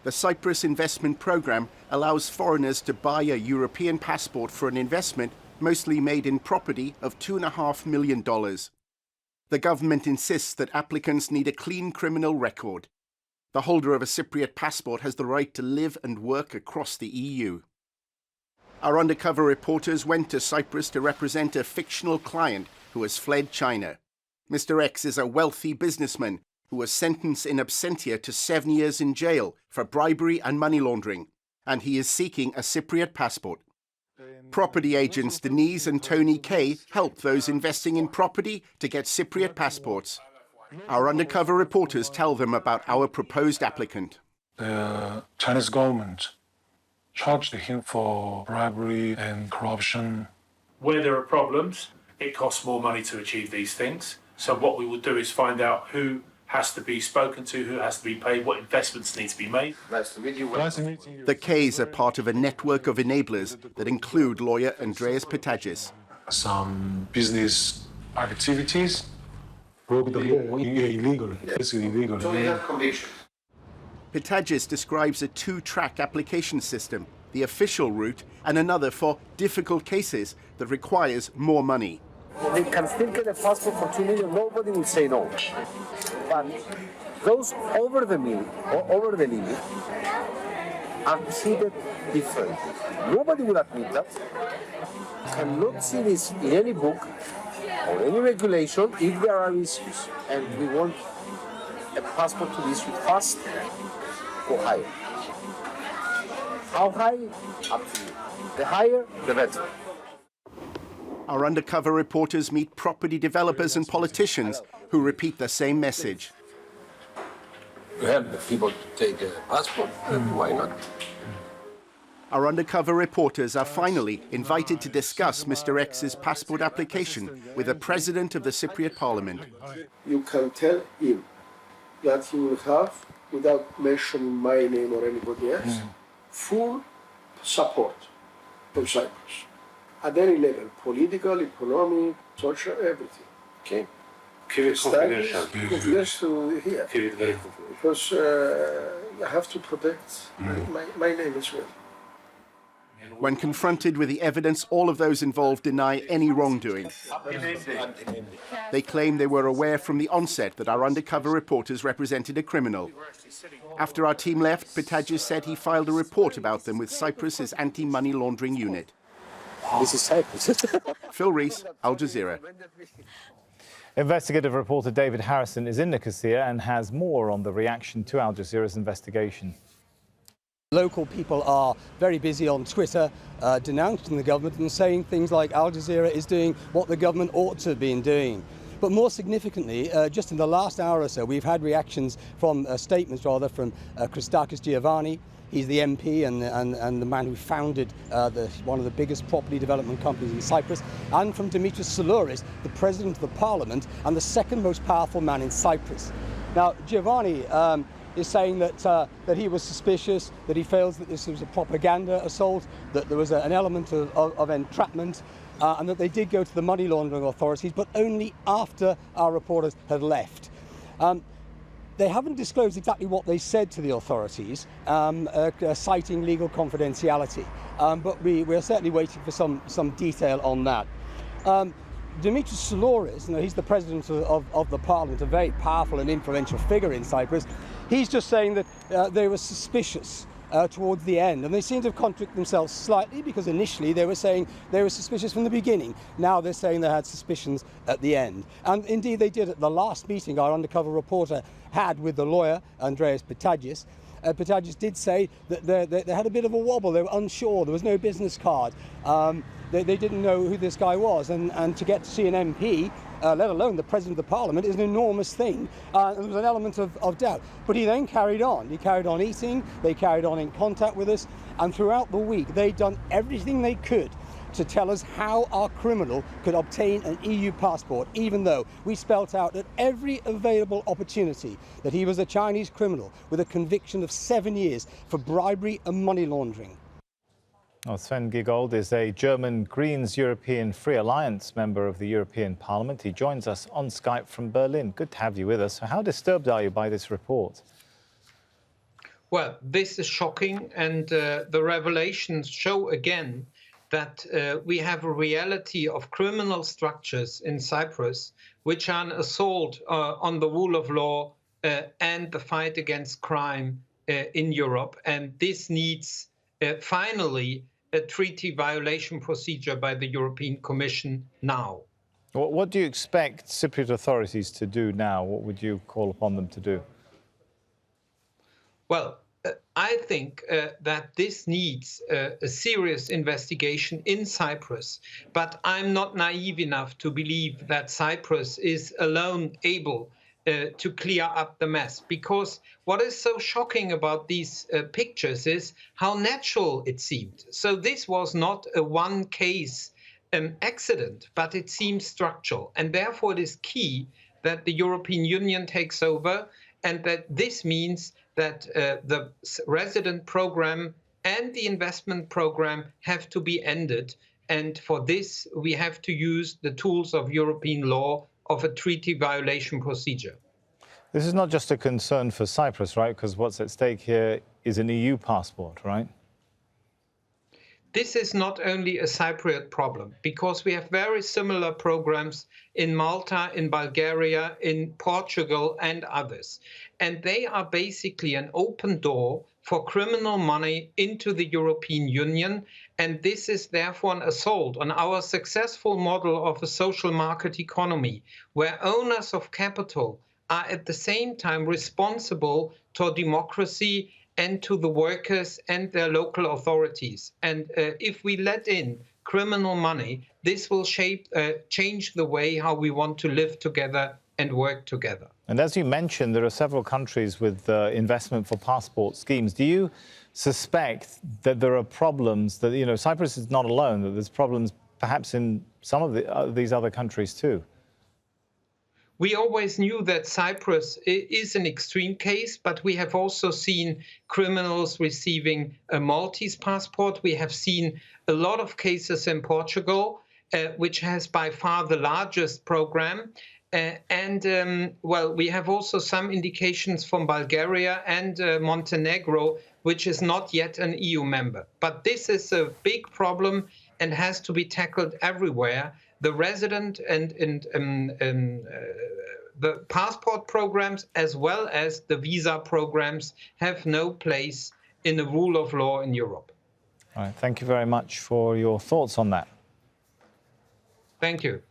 The Cyprus investment program allows foreigners to buy a European passport for an investment mostly made in property of $2.5 million. The government insists that applicants need a clean criminal record. The holder of a Cypriot passport has the right to live and work across the EU. Our undercover reporters went to Cyprus to represent a fictional client who has fled China. Mr. X is a wealthy businessman who was sentenced in absentia to 7 years in jail for bribery and money laundering, and he is seeking a Cypriot passport. Property agents Denise and Tony K help those investing in property to get Cypriot passports. Our undercover reporters tell them about our proposed applicant. The Chinese government charged him for bribery and corruption. Where there are problems, it costs more money to achieve these things. So what we will do is find out who has to be spoken to, who has to be paid, what investments need to be made. Nice to meet you. The Ks are part of a network of enablers that include lawyer Andreas Patagis. Some business activities broke the law illegally. It's illegal. So we have convictions. Patagis describes a two-track application system, the official route and another for difficult cases that requires more money. They can still get a passport for 2 million, nobody will say no. But those over the limit are treated differently. Nobody will admit that. You cannot see this in any book or any regulation if there are issues. And we want a passport to be issued fast or higher. How high? Up to you. The higher, the better. Our undercover reporters meet property developers and politicians who repeat the same message. To help the people to take a passport, why not? Our undercover reporters are finally invited to discuss Mr. X's passport application with the President of the Cypriot Parliament. You can tell him that he will have, without mentioning my name or anybody else, full support from Cyprus. At any level, political, economic, social, everything. Okay? Keep it confidential. Confidential here. Keep it very confidential. Because I have to protect my name as well. When confronted with the evidence, all of those involved deny any wrongdoing. They claim they were aware from the onset that our undercover reporters represented a criminal. After our team left, Patagis said he filed a report about them with Cyprus's anti-money laundering unit. This is Cyprus. Phil Rees, Al Jazeera. Investigative reporter David Harrison is in Nicosia and has more on the reaction to Al Jazeera's investigation. Local people are very busy on Twitter denouncing the government and saying things like Al Jazeera is doing what the government ought to have been doing. But more significantly, just in the last hour or so, we've had reactions from statements rather from Christakis Giovanni. He's the MP and the man who founded one of the biggest property development companies in Cyprus, and from Dimitris Salouris, the President of the Parliament and the second most powerful man in Cyprus. Now, Giovanni is saying that he was suspicious, that he feels that this was a propaganda assault, that there was an element of entrapment, and that they did go to the money laundering authorities, but only after our reporters had left. They haven't disclosed exactly what they said to the authorities, citing legal confidentiality, but we're certainly waiting for some detail on that. Dimitris Salouris, he's the president of the parliament, a very powerful and influential figure in Cyprus. He's just saying that they were suspicious towards the end, and they seem to have contradicted themselves slightly, because initially they were saying they were suspicious from the beginning. Now they're saying they had suspicions at the end, and indeed they did at the last meeting our undercover reporter had with the lawyer Andreas Patagis. Patagis did say that they had a bit of a wobble. They were unsure. There was no business card. They didn't know who this guy was, and to get to see an MP, let alone the President of the Parliament, is an enormous thing. There was an element of doubt. But he then carried on. He carried on eating, they carried on in contact with us, and throughout the week they'd done everything they could to tell us how our criminal could obtain an EU passport, even though we spelt out at every available opportunity that he was a Chinese criminal with a conviction of 7 years for bribery and money laundering. Well, Sven Giegold is a German Greens European Free Alliance member of the European Parliament. He joins us on Skype from Berlin. Good to have you with us. So how disturbed are you by this report? Well, this is shocking, and the revelations show again that we have a reality of criminal structures in Cyprus, which are an assault on the rule of law and the fight against crime in Europe. And this needs finally a treaty violation procedure by the European Commission now. What do you expect Cypriot authorities to do now? What would you call upon them to do? Well, I think that this needs a serious investigation in Cyprus, but I'm not naive enough to believe that Cyprus is alone able to clear up the mess, because what is so shocking about these pictures is how natural it seemed. So this was not a one case accident, but it seems structural, and therefore it is key that the European Union takes over, and that this means that the resident program and the investment program have to be ended. And for this, we have to use the tools of European law of a treaty violation procedure. This is not just a concern for Cyprus, right? Because what's at stake here is an EU passport, right? This is not only a Cypriot problem, because we have very similar programs in Malta, in Bulgaria, in Portugal, and others. And they are basically an open door for criminal money into the European Union. And this is therefore an assault on our successful model of a social market economy, where owners of capital are at the same time responsible to democracy and to the workers and their local authorities. And if we let in criminal money, this will change the way how we want to live together and work together. And as you mentioned, there are several countries with investment for passport schemes. Do you suspect that there are problems that, you know, Cyprus is not alone, that there's problems perhaps in some of these other countries too? We always knew that Cyprus is an extreme case, but we have also seen criminals receiving a Maltese passport. We have seen a lot of cases in Portugal, which has by far the largest program. Well, we have also some indications from Bulgaria and Montenegro, which is not yet an EU member. But this is a big problem and has to be tackled everywhere. The resident and the passport programs, as well as the visa programs, have no place in the rule of law in Europe. All right, thank you very much for your thoughts on that. Thank you.